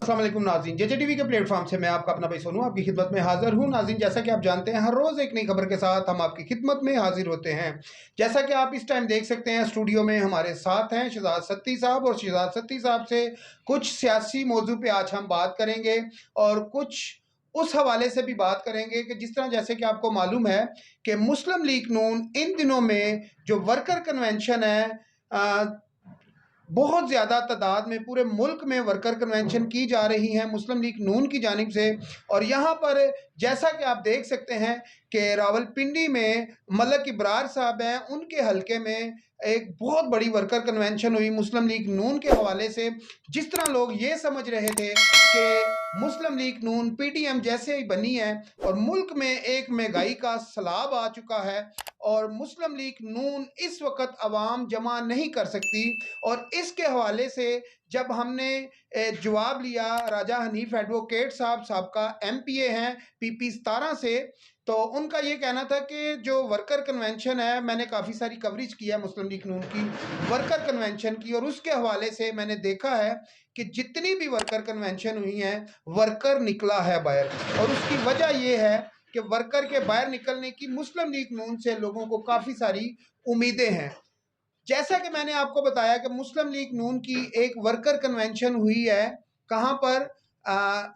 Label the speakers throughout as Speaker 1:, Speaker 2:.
Speaker 1: अस्सलाम वालेकुम नाज़रीन, जेजे टीवी के प्लेटफॉर्म से मैं आपका अपना भाई सोनू आपकी खिदमत में हाजिर हूँ। नाज़रीन, जैसा कि आप जानते हैं हर रोज़ एक नई खबर के साथ हम आपकी खिदमत में हाजिर होते हैं। जैसा कि आप इस टाइम देख सकते हैं, स्टूडियो में हमारे साथ हैं शहजाद सत्ती साहब, और शहजाद सत्ती साहब से कुछ सियासी मौजू पे आज हम बात करेंगे और कुछ उस हवाले से भी बात करेंगे कि जिस तरह जैसे कि आपको मालूम है कि मुस्लिम लीग नून इन दिनों में जो वर्कर कन्वेंशन है, बहुत ज़्यादा तादाद में पूरे मुल्क में वर्कर कन्वेंशन की जा रही हैं मुस्लिम लीग नून की जानिब से। और यहाँ पर जैसा कि आप देख सकते हैं कि रावलपिंडी में मलक इब्रार साहब हैं, उनके हलके में एक बहुत बड़ी वर्कर कन्वेंशन हुई मुस्लिम लीग नून के हवाले से। जिस तरह लोग ये समझ रहे थे कि मुस्लिम लीग नून पीटीएम जैसे ही बनी है और मुल्क में एक महंगाई का सैलाब आ चुका है और मुस्लिम लीग नून इस वक्त अवाम जमा नहीं कर सकती, और इसके हवाले से जब हमने जवाब लिया राजा हनीफ एडवोकेट साहब साहबका एमपीए हैं पीपी 17 से, तो उनका ये कहना था कि जो वर्कर कन्वेंशन है, मैंने काफ़ी सारी कवरेज की है मुस्लिम लीग नून की वर्कर कन्वेंशन की, और उसके हवाले से मैंने देखा है कि जितनी भी वर्कर कन्वेंशन हुई हैं वर्कर निकला है बाहर। और उसकी वजह यह है कि वर्कर के बाहर निकलने की मुस्लिम लीग नून से लोगों को काफ़ी सारी उम्मीदें हैं। जैसा कि मैंने आपको बताया कि मुस्लिम लीग नून की एक वर्कर कन्वेंशन हुई है, कहाँ पर,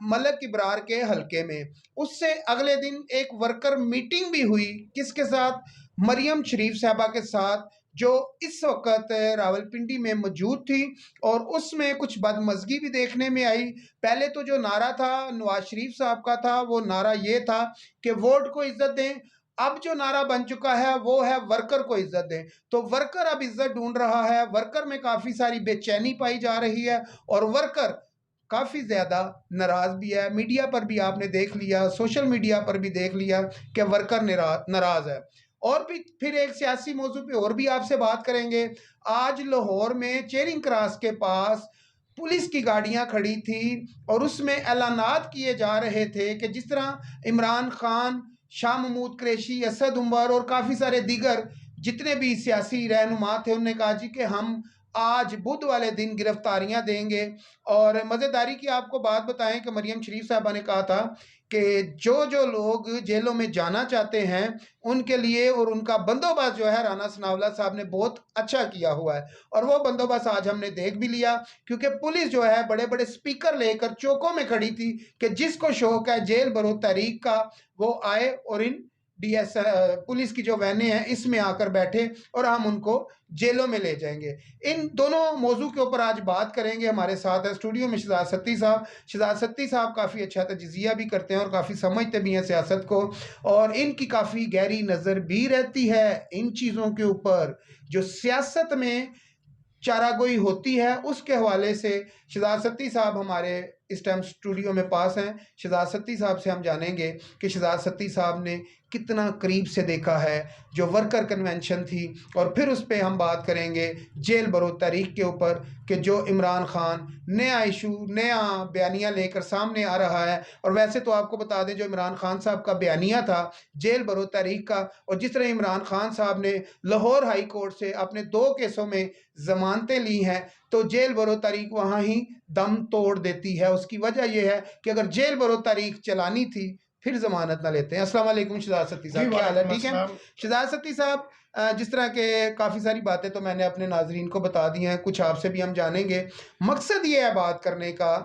Speaker 1: मलक इब्रार के हलके में। उससे अगले दिन एक वर्कर मीटिंग भी हुई, किसके साथ? मरियम शरीफ साहबा के साथ, जो इस वक्त रावलपिंडी में मौजूद थी, और उसमें कुछ बदमज़गी भी देखने में आई। पहले तो जो नारा था नवाज शरीफ साहब का था, वो नारा ये था कि वोट को इज्जत दें। अब जो नारा बन चुका है वो है वर्कर को इज्जत दें। तो वर्कर अब इज्जत ढूंढ रहा है, वर्कर में काफ़ी सारी बेचैनी पाई जा रही है और वर्कर काफ़ी ज़्यादा नाराज़ भी है। मीडिया पर भी आपने देख लिया, सोशल मीडिया पर भी देख लिया कि वर्कर नाराज़ है। और भी फिर एक सियासी मौजू पे और भी आपसे बात करेंगे। आज लाहौर में चेरिंग क्रॉस के पास पुलिस की गाड़ियां खड़ी थी और उसमें ऐलानात किए जा रहे थे कि जिस तरह इमरान खान, शाह महमूद कुरैशी, असद उमर और काफ़ी सारे दीगर जितने भी सियासी रहनुमा थे, उन्होंने कहा जी कि हम आज बुध वाले दिन गिरफ्तारियां देंगे। और मज़ेदारी की आपको बात बताएं कि मरियम शरीफ साहबा ने कहा था कि जो जो लोग जेलों में जाना चाहते हैं उनके लिए, और उनका बंदोबस्त जो है राना सनावला साहब ने बहुत अच्छा किया हुआ है। और वो बंदोबस्त आज हमने देख भी लिया, क्योंकि पुलिस जो है बड़े बड़े स्पीकर लेकर चौकों में खड़ी थी कि जिसको शौक है जेल भरो तहरीक का, वो आए और इन डीएस पुलिस की जो वैनें हैं इसमें आकर बैठे और हम उनको जेलों में ले जाएंगे। इन दोनों मौजू के ऊपर आज बात करेंगे। हमारे साथ है स्टूडियो में शहजाद सत्ती साहब। शहजाद सत्ती साहब काफ़ी अच्छा तजिज़िया भी करते हैं और काफ़ी समझते भी हैं सियासत को, और इनकी काफ़ी गहरी नज़र भी रहती है इन चीज़ों के ऊपर जो सियासत में चारागोई होती है। उसके हवाले से शहजाद सत्ती साहब हमारे इस टाइम स्टूडियो में पास हैं। शहजाद सत्ती साहब से हम जानेंगे कि शहजाद सत्ती साहब ने कितना करीब से देखा है जो वर्कर कन्वेंशन थी, और फिर उस पर हम बात करेंगे जेल भरो तहरीक के ऊपर कि जो इमरान खान नया इशू, नया बयानिया लेकर सामने आ रहा है। और वैसे तो आपको बता दें जो इमरान खान साहब का बयानिया था जेल भरो तहरीक का, और जिस तरह इमरान खान साहब ने लाहौर हाई कोर्ट से अपने 2 केसों में ज़मानतें ली हैं, तो जेल भरो तारीख वहाँ ही दम तोड़ देती है। उसकी वजह यह है कि अगर जेल भरो तारीख चलानी थी फिर ज़मानत ना लेते हैं। अस्सलाम वालेकुम शहजाद सत्ती साहब, क्या हाल है? ठीक है शहजाद सत्ती साहब, जिस तरह के काफ़ी सारी बातें तो मैंने अपने नाजरीन को बता दी हैं, कुछ आपसे भी हम जानेंगे। मकसद ये है बात करने का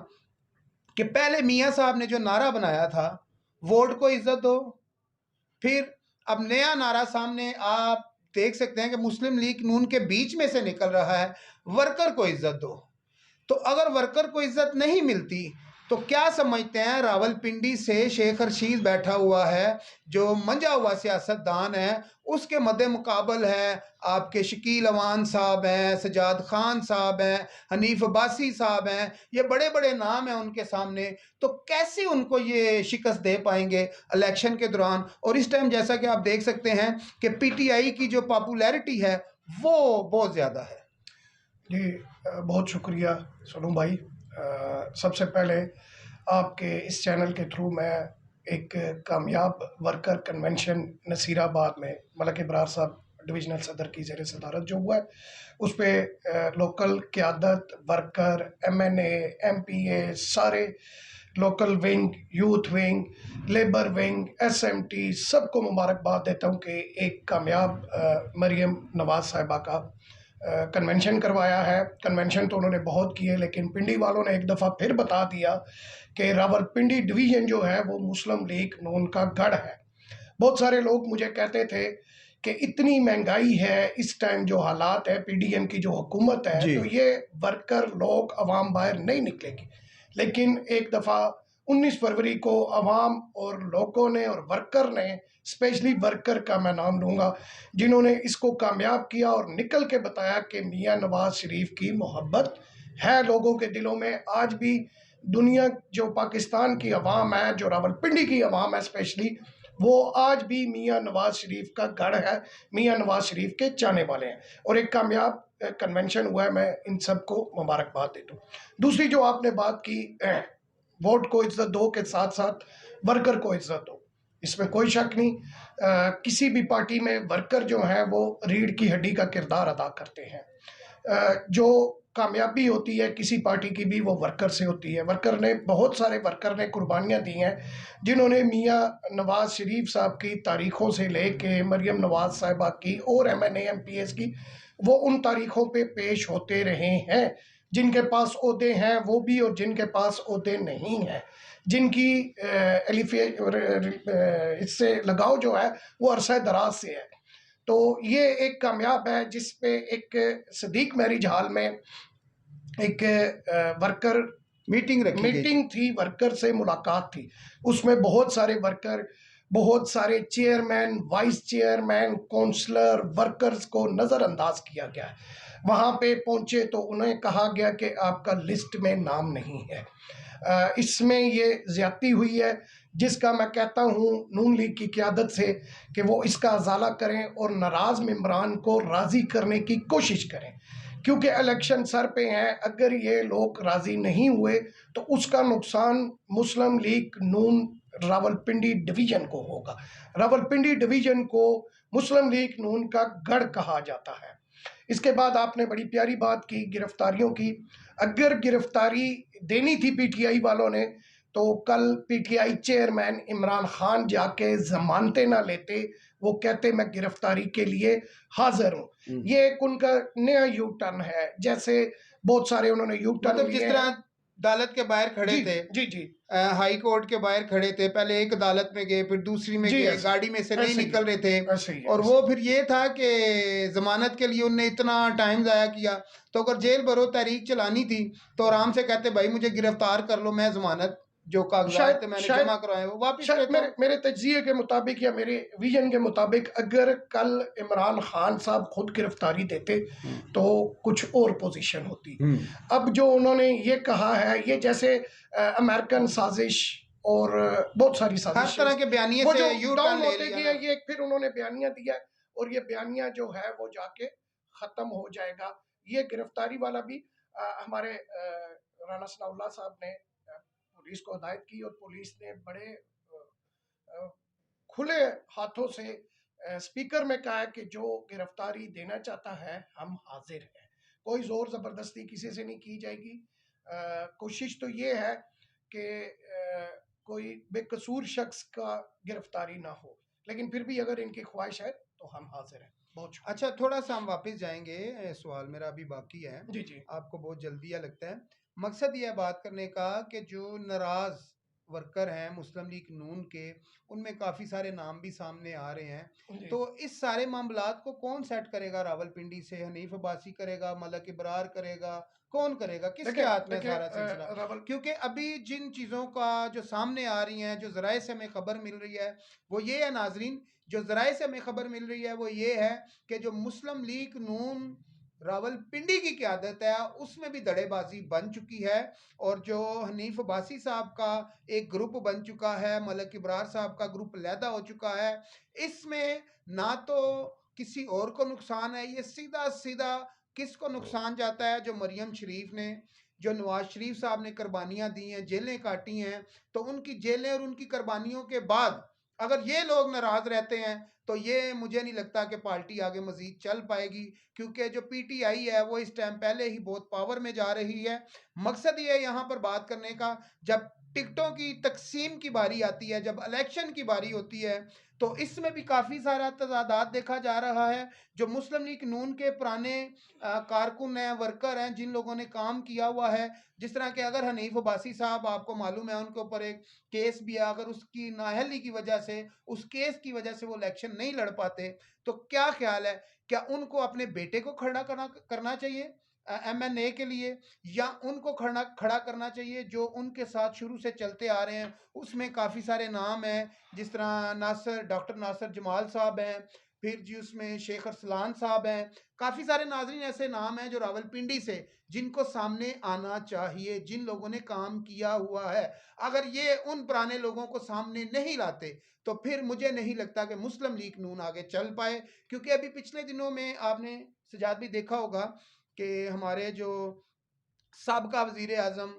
Speaker 1: कि पहले मियाँ साहब ने जो नारा बनाया था वोट को इज्जत दो, फिर अब नया नारा सामने आप देख सकते हैं कि मुस्लिम लीग नून के बीच में से निकल रहा है, वर्कर को इज्जत दो। तो अगर वर्कर को इज्जत नहीं मिलती तो क्या समझते हैं? रावलपिंडी से शेख रशीद बैठा हुआ है जो मंजा हुआ सियासतदान है, उसके मद्दे मुकाबल है आपके शकील अवान साहब हैं, सजाद खान साहब हैं, हनीफ अब्बासी साहब हैं, ये बड़े बड़े नाम हैं उनके सामने। तो कैसे उनको ये शिकस्त दे पाएंगे इलेक्शन के दौरान? और इस टाइम जैसा कि आप देख सकते हैं कि पीटीआई की जो पॉपुलैरिटी है वो बहुत ज़्यादा है।
Speaker 2: जी, बहुत शुक्रिया सोनू भाई। सबसे पहले आपके इस चैनल के थ्रू मैं एक कामयाब वर्कर कन्वेंशन नसीराबाद में मलक इब्रार साहब डिविजनल सदर की ज़ेर सदारत जो हुआ है, उस पर लोकल क़यादत, वर्कर, MNA, MPA, सारे local wing, youth wing, labour wing, SMT सबको मुबारकबाद देता हूँ कि एक कामयाब मरियम नवाज़ साहिबा का कन्वेंशन करवाया है। कन्वेंशन तो उन्होंने बहुत किए, लेकिन पिंडी वालों ने एक दफ़ा फिर बता दिया कि रावलपिंडी डिवीज़न जो है वो मुस्लिम लीग नून का गढ़ है। बहुत सारे लोग मुझे कहते थे कि इतनी महंगाई है, इस टाइम जो हालात है, PDM की जो हुकूमत है,
Speaker 1: जी।
Speaker 2: तो ये वर्कर लोग अवाम बाहर नहीं निकलेगी। लेकिन एक दफ़ा 19 फरवरी को अवाम और लोगों ने और वर्कर ने, स्पेशली वर्कर का मैं नाम लूँगा, जिन्होंने इसको कामयाब किया और निकल के बताया कि मियाँ नवाज शरीफ की मोहब्बत है लोगों के दिलों में। आज भी दुनिया जो पाकिस्तान की अवाम है, जो रावलपिंडी की अवाम है स्पेशली, वो आज भी मियाँ नवाज शरीफ का गढ़ है, मियाँ नवाज शरीफ के चाहने वाले हैं और एक कामयाब कन्वेंशन हुआ है। मैं इन सबको मुबारकबाद देता हूँ। दूसरी जो आपने बात की, वोट को इज्जत दो के साथ साथ वर्कर को इज्जत दो, इसमें कोई शक नहीं। किसी भी पार्टी में वर्कर जो हैं वो रीढ़ की हड्डी का किरदार अदा करते हैं। जो कामयाबी होती है किसी पार्टी की भी वो वर्कर से होती है। बहुत सारे वर्कर ने कुर्बानियाँ दी हैं, जिन्होंने मियाँ नवाज शरीफ साहब की तारीखों से लेके मरियम नवाज साहिबा की और MNA MPS की, वो उन तारीखों पे पेश होते रहे हैं। जिनके पास ओहदे हैं वो भी और जिनके पास ओहदे नहीं हैं, जिनकी इससे लगाव जो है वो अरसा दराज से है। तो ये एक कामयाब है जिस पे एक सदीक मैरिज हॉल में एक वर्कर मीटिंग थी, वर्कर से मुलाकात थी। उसमें बहुत सारे वर्कर, बहुत सारे chairman, vice chairman, councillor, workers को नज़रअंदाज किया गया है। वहाँ पे पहुँचे तो उन्हें कहा गया कि आपका लिस्ट में नाम नहीं है। इसमें ये ज़्यादती हुई है, जिसका मैं कहता हूँ नून लीग की क़यादत से कि वो इसका अज़ाला करें और नाराज़ मेंबरान को राज़ी करने की कोशिश करें, क्योंकि इलेक्शन सर पे हैं। अगर ये लोग राज़ी नहीं हुए तो उसका नुकसान मुस्लिम लीग नून रावलपिंडी डिवीज़न को होगा। रावलपिंडी डिवीज़न को मुस्लिम लीग नून का गढ़ कहा जाता है। इसके बाद आपने बड़ी प्यारी बात की गिरफ्तारियों की। अगर गिरफ्तारी देनी थी PTI वालों ने तो कल PTI चेयरमैन इमरान खान जाके जमानतें ना लेते, वो कहते मैं गिरफ्तारी के लिए हाजिर हूँ। ये एक उनका नया यू टर्न है, जैसे बहुत सारे उन्होंने यू टर्न
Speaker 1: मतलब जिस तरह अदालत के बाहर खड़े थे,
Speaker 2: जी
Speaker 1: हाई कोर्ट के बाहर खड़े थे, पहले एक अदालत में गए, फिर दूसरी में गए, गाड़ी में से नहीं निकल रहे थे, और वो फिर ये था कि जमानत के लिए उनने इतना टाइम ज़ाया किया। तो अगर जेल भरो तहरीक चलानी थी तो आराम से कहते भाई मुझे गिरफ्तार कर लो, मैं जमानत जो कागजात मैंने जमा करवाए वो वापस लेता हूं।
Speaker 2: मेरे तज्जिए के मुताबिक या मेरे विजन के मुताबिक अगर कल इमरान खान साहब खुद गिरफ्तारी देते तो कुछ और पोजीशन होती। अब जो उन्होंने ये कहा है, ये जैसे अमेरिकन साजिश और बहुत सारी साजिश,
Speaker 1: हर तरह के बयानिए
Speaker 2: वो
Speaker 1: से
Speaker 2: जो
Speaker 1: यू
Speaker 2: डाउन
Speaker 1: टर्न ले
Speaker 2: होते
Speaker 1: लिया
Speaker 2: गए, ये फिर उन्होंने बयानिया दिया और ये बयानिया जो है वो जाके खत्म हो जाएगा। ये गिरफ्तारी वाला भी हमारे राणा सनाउल्लाह साहब ने पुलिस को हिदायत की और पुलिस ने बड़े खुले हाथों से स्पीकर में कहा कि जो गिरफ्तारी देना चाहता है हम हाजिर हैं, कोई जोर जबरदस्ती किसी से नहीं की जाएगी। कोशिश तो ये है कि कोई बेकसूर शख्स का गिरफ्तारी ना हो, लेकिन फिर भी अगर इनकी ख्वाहिश है तो हम हाजिर हैं। बहुत
Speaker 1: अच्छा, थोड़ा सा हम वापस जाएंगे, सवाल मेरा अभी बाकी है।
Speaker 2: जी
Speaker 1: आपको बहुत जल्दी लगता है। मकसद यह बात करने का कि जो नाराज वर्कर हैं मुस्लिम लीग नून के, उनमें काफ़ी सारे नाम भी सामने आ रहे हैं। तो इस सारे मामलात को कौन सेट करेगा? रावलपिंडी से हनीफ अब्बासी करेगा, मलक इब्रार करेगा, कौन करेगा? किसके हाथ में सारा सिलसिला? क्योंकि अभी जिन चीज़ों का जो सामने आ रही हैं, जो ज़राए से हमें खबर मिल रही है, वो ये है नाजरीन, जो ज़राए से हमें खबर मिल रही है वो ये है कि जो मुस्लिम लीग नून रावलपिंडी की क़यादत है उसमें भी धड़ेबाजी बन चुकी है, और जो हनीफ अब्बासी साहब का एक ग्रुप बन चुका है, मलक इब्रार साहब का ग्रुप लैदा हो चुका है। इसमें ना तो किसी और को नुकसान है, ये सीधा सीधा किसको नुकसान जाता है? जो मरियम शरीफ ने, जो नवाज शरीफ साहब ने कुर्बानियाँ दी हैं, जेलें काटी हैं, तो उनकी जेलें और उनकी कुर्बानियों के बाद अगर ये लोग नाराज रहते हैं तो ये मुझे नहीं लगता कि पार्टी आगे मजीद चल पाएगी, क्योंकि जो पीटीआई है वो इस टाइम पहले ही बहुत पावर में जा रही है। मकसद ये है यहाँ पर बात करने का, जब टिकटों की तकसीम की बारी आती है, जब इलेक्शन की बारी होती है, तो इसमें भी काफ़ी सारा तजादात देखा जा रहा है। जो मुस्लिम लीग नून के पुराने कारकुन हैं, वर्कर हैं, जिन लोगों ने काम किया हुआ है, जिस तरह के अगर हनीफ अब्बासी साहब, आपको मालूम है उनके ऊपर एक केस भी है, अगर उसकी नाअहली की वजह से, उस केस की वजह से वो इलेक्शन नहीं लड़ पाते, तो क्या ख्याल है, क्या उनको अपने बेटे को खड़ा करना चाहिए एमएनए के लिए, या उनको खड़ा करना चाहिए जो उनके साथ शुरू से चलते आ रहे हैं? उसमें काफ़ी सारे नाम हैं, जिस तरह डॉक्टर नासिर जमाल साहब हैं, फिर जी उसमें शेख अरसलान साहब हैं, काफ़ी सारे नाजरीन ऐसे नाम हैं जो रावलपिंडी से, जिनको सामने आना चाहिए, जिन लोगों ने काम किया हुआ है। अगर ये उन पुराने लोगों को सामने नहीं लाते, तो फिर मुझे नहीं लगता कि मुस्लिम लीग नून आगे चल पाए। क्योंकि अभी पिछले दिनों में आपने सजाद भी देखा होगा कि हमारे जो साबका वजीर आजम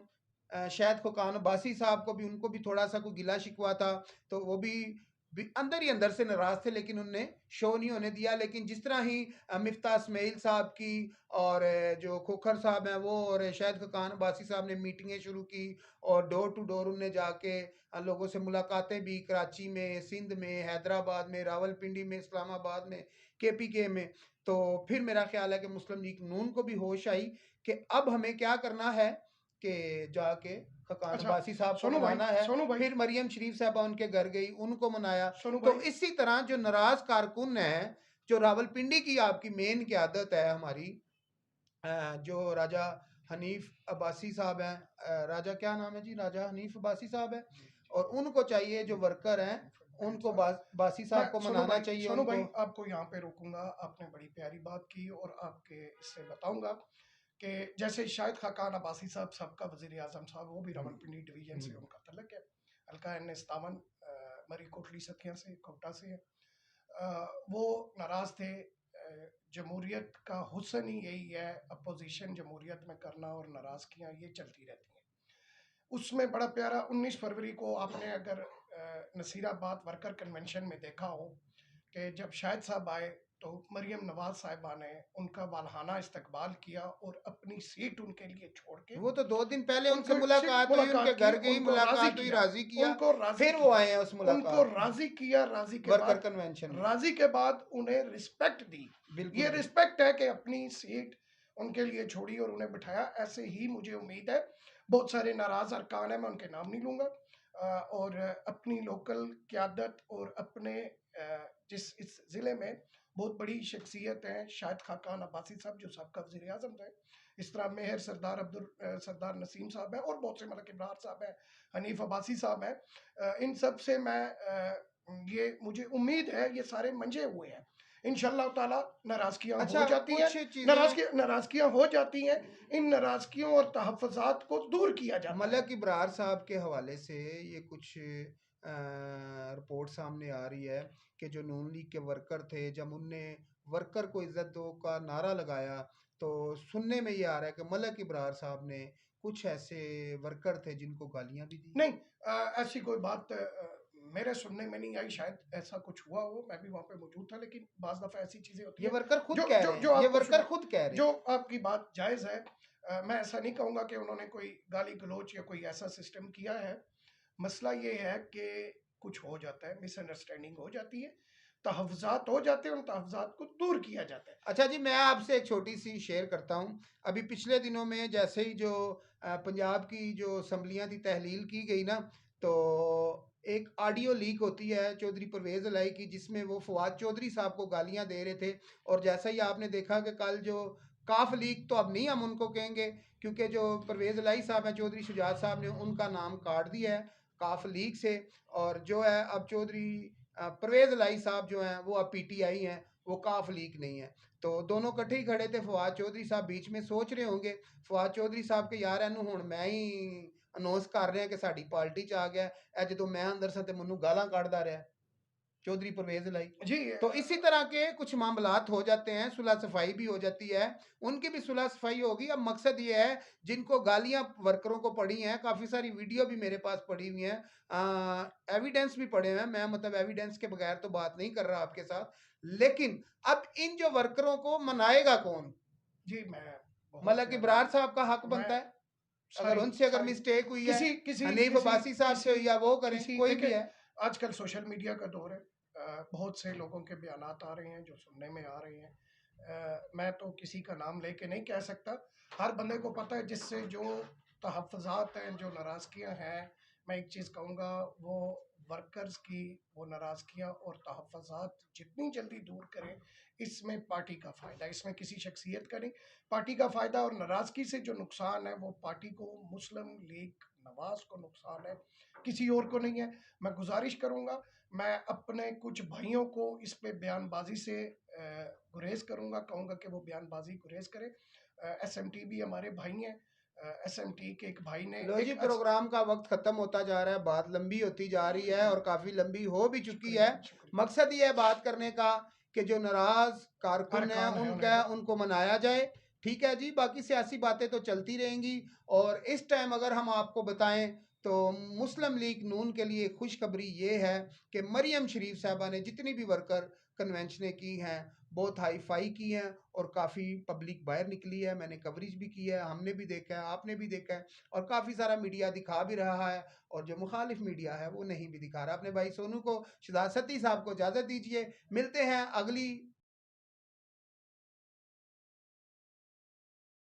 Speaker 1: शायद खुकान अब्बासी साहब को भी, उनको भी थोड़ा सा कोई गिला शिकवा था, तो वो भी अंदर ही अंदर से नाराज थे, लेकिन उनने शो नहीं होने दिया। लेकिन जिस तरह ही मिफ्ता इस्माइल साहब की और जो खोखर साहब हैं वो और शायद खुकान अब्बासी साहब ने मीटिंगें शुरू की, और डोर टू डोर उनने जाके लोगों से मुलाकातें भी, कराची में, सिंध में, हैदराबाद में, रावलपिंडी में, इस्लामाबाद में, केपीके में, तो फिर मेरा ख्याल है कि मुस्लिम लीग नून को भी होश आई कि अब हमें क्या करना है, कि जाके खकान
Speaker 2: अच्छा,
Speaker 1: अब्बासी साहब को मनाना है।
Speaker 2: सोनू भाई,
Speaker 1: फिर मरियम शरीफ साहबा उनके घर गई, उनको मनाया।
Speaker 2: सोनू
Speaker 1: तो
Speaker 2: भाई,
Speaker 1: इसी तरह जो नाराज कारकुन है, जो रावलपिंडी की आपकी मेन क़यादत है हमारी, जो राजा हनीफ अब्बासी साहब हैं, राजा क्या नाम है जी, राजा हनीफ अब्बासी साहब है, और उनको चाहिए, जो वर्कर हैं उनको बासी
Speaker 2: मैं
Speaker 1: साहब को मनाना चाहिए
Speaker 2: सोनू
Speaker 1: उनको।
Speaker 2: भाई आपको यहाँ पे रोकूंगा। आपने बड़ी प्यारी बात की और आपके इससे बताऊंगा कि जैसे शाहिद खाकान अब्बासी साहब, सबका वजीर आजम साहब, वो भी रावलपिंडी डिवीजन से उनका तलक है, हल्का N57 मरी कोटली सतिया से, कोटा से है। वो नाराज थे। जमहूरियत का हुस्न ही यही है, अपोजिशन जमहूरियत में करना, और नाराजगियाँ ये चलती रहती हैं। उसमें बड़ा प्यारा 19 फरवरी को आपने अगर नसीराबाद वर्कर कन्वेंशन में देखा हो कि जब शाहिद साहब आए तो मरियम नवाज साहिबा ने उनका वालहाना इस्तकबाल किया और अपनी सीट उनके लिए छोड़ के
Speaker 1: वो तो 2 दिन पहले उनसे
Speaker 2: उनको
Speaker 1: मुलाकात हुई, उनके
Speaker 2: की,
Speaker 1: घर गई,
Speaker 2: उनको राजी
Speaker 1: मुलाकात हुई,
Speaker 2: किया,
Speaker 1: राजी किया,
Speaker 2: उनको राजी
Speaker 1: फिर वो
Speaker 2: किया,
Speaker 1: आए हैं उस
Speaker 2: उनको
Speaker 1: मुलाकात
Speaker 2: राजी किया,
Speaker 1: वर्कर कन्वेंशन में।
Speaker 2: राजी के बाद उन्हें रिस्पेक्ट दी।
Speaker 1: बिल्कुल
Speaker 2: ये
Speaker 1: बिल्कुल।
Speaker 2: रिस्पेक्ट है कि अपनी सीट उनके लिए छोड़ी और उन्हें बिठाया। ऐसे ही मुझे उम्मीद है बहुत सारे नाराज अरकान है, मैं उनके नाम नहीं लूंगा, और अपनी लोकल क्यादत और अपने जिस इस ज़िले में बहुत बड़ी शख्सियत हैं, शाहिद खाकान अब्बासी साहब जो सबका वज़ीर आज़म थे, इस तरह मेहर सरदार नसीम साहब हैं, और बहुत से मलक इब्रार साहब हैं, हनीफ अब्बासी साहब हैं। इन सब से मैं ये मुझे उम्मीद है ये सारे मंजे हुए हैं। इंशाल्लाह ताला नाराज़गियाँ
Speaker 1: अच्छा,
Speaker 2: हो जाती हैं,
Speaker 1: कुछ चीजें
Speaker 2: नाराज़गियाँ हो जाती हैं। इन नाराज़गियों और तहफ़्फ़ुज़ात को दूर किया जाता है।
Speaker 1: मलक इब्रार साहब के हवाले से ये कुछ रिपोर्ट सामने आ रही है कि जो नून लीग के वर्कर थे, जब उनने वर्कर को इज्जत दो का नारा लगाया, तो सुनने में ये आ रहा है कि मलक इब्रार साहब ने कुछ ऐसे वर्कर थे जिनको गालियां भी दी।
Speaker 2: नहीं, ऐसी कोई बात मेरे सुनने में नहीं आई। शायद ऐसा कुछ हुआ हो, मैं भी वहाँ पे मौजूद था, लेकिन बाज़ दफ़ा ऐसी चीज़ें होती
Speaker 1: ये
Speaker 2: हैं
Speaker 1: वर्कर खुद
Speaker 2: जो
Speaker 1: कह
Speaker 2: जो
Speaker 1: रहे
Speaker 2: जो
Speaker 1: हैं, ये
Speaker 2: आपको
Speaker 1: वर्कर खुद कह रहे
Speaker 2: जो
Speaker 1: हैं।
Speaker 2: आपकी बात जायज़ है। मैं ऐसा नहीं कहूँगा कि उन्होंने कोई गाली गलौच या कोई ऐसा सिस्टम किया है। मसला ये है कि कुछ हो जाता है, मिसअंडरस्टैंडिंग हो जाती है, तहफ़्फ़ुज़ात हो जाते हैं, उन तहफ़्फ़ुज़ात को दूर किया जाता है।
Speaker 1: अच्छा जी, मैं आपसे एक छोटी सी शेयर करता हूँ। अभी पिछले दिनों में जैसे ही जो पंजाब की जो असम्बलियाँ थी तहलील की गई ना, तो एक ऑडियो लीक होती है चौधरी परवेज़ इलाही की, जिसमें वो फवाद चौधरी साहब को गालियाँ दे रहे थे। और जैसा ही आपने देखा कि कल जो काफ लीक, तो अब नहीं हम उनको कहेंगे, क्योंकि जो परवेज़ इलाही साहब हैं, चौधरी शुजात साहब ने उनका नाम काट दिया है काफ लीक से। और जो है अब चौधरी परवेज़ इलाही साहब जो हैं वो अब पीटीआई हैं, वो काफ लीक नहीं है। तो दोनों इकट्ठे ही खड़े थे। फवाद चौधरी साहब बीच में सोच रहे होंगे, फवाद चौधरी साहब के यार एनू हुण मैं ही अनाउंस कर रहा कि साडी पार्टी च आ गया, ए जो मैं अंदर सा ते मैनू गालां कढ़दा रहा। चौधरी परवेज लाई।
Speaker 2: जी
Speaker 1: तो इसी तरह के कुछ मामलात हो जाते हैं, सुलह सफाई भी हो जाती है, उनकी भी सुलह सफाई होगी। अब मकसद ये है, जिनको गालियां वर्करों को पड़ी हैं, काफ़ी सारी वीडियो भी मेरे पास पड़ी हुई हैं, एविडेंस भी पड़े हैं, मैं मतलब एविडेंस के बगैर तो बात नहीं कर रहा आपके साथ। लेकिन अब इन जो वर्करों को मनाएगा कौन?
Speaker 2: जी मैं बहुत
Speaker 1: मतलब कि
Speaker 2: ज्यादा
Speaker 1: ब्रार साहब का हक
Speaker 2: मैं
Speaker 1: बनता है, अगर
Speaker 2: सारी
Speaker 1: उनसे अगर
Speaker 2: सारी
Speaker 1: मिस्टेक हुई है,
Speaker 2: किसी किसी
Speaker 1: हनीफ
Speaker 2: किसी
Speaker 1: अब्बासी साहब से
Speaker 2: किसी
Speaker 1: हुई है, वो करें,
Speaker 2: किसी
Speaker 1: कोई भी
Speaker 2: देखिए
Speaker 1: है।
Speaker 2: आजकल सोशल मीडिया का दौर है। बहुत से लोगों के बयानात आ रहे हैं जो सुनने में आ रहे हैं। मैं तो किसी का नाम लेके नहीं कह सकता। हर बंदे को पता है जिससे जो तहफ़्फ़ुज़ात हैं, जो नाराज़गियाँ हैं, मैं एक चीज़ कहूँगा, वो वर्कर्स की वो नाराज़गियाँ और तहफ़्फ़ुज़ात जितनी जल्दी दूर करें, इसमें पार्टी का फ़ायदा है, इसमें किसी शख्सियत का नहीं। पार्टी का फ़ायदा और नाराज़गी से जो नुकसान है वो पार्टी को, मुस्लिम लीग नवाज़ को नुकसान है, किसी और को नहीं है। मैं गुज़ारिश करूँगा, मैं अपने कुछ भाइयों को इस पे बयानबाज़ी से गुरेज़ करूँगा, कहूँगा कि वो बयानबाज़ी गुरेज़ करें। एसएमटी भी हमारे भाई हैं। एसएमटी के एक भाई ने
Speaker 1: लो जी,
Speaker 2: एक
Speaker 1: प्रोग्राम का वक्त खत्म होता जा रहा है, बात लंबी होती जा रही है और काफी लंबी हो भी चुकी है।
Speaker 2: शुक्रिया शुक्रिया
Speaker 1: मकसद ये है बात करने का कि जो नाराज कारकुन है
Speaker 2: अरकान है
Speaker 1: उनका
Speaker 2: उन्हें
Speaker 1: उनको मनाया जाए। ठीक है जी, बाकी सियासी बातें तो चलती रहेंगी। और इस टाइम अगर हम आपको बताएं तो मुस्लिम लीग नून के लिए खुशखबरी ये है कि मरियम शरीफ साहबा ने जितनी भी वर्कर कन्वेंशनें की हैं, बहुत हाई फाई की हैं और काफ़ी पब्लिक बाहर निकली है। मैंने कवरेज भी की है, हमने भी देखा है, आपने भी देखा है, और काफ़ी सारा मीडिया दिखा भी रहा है, और जो मुखालिफ मीडिया है वो नहीं भी दिखा रहा। अपने भाई सोनू को, शहजाद सती साहब को इजाज़त दीजिए। मिलते हैं अगली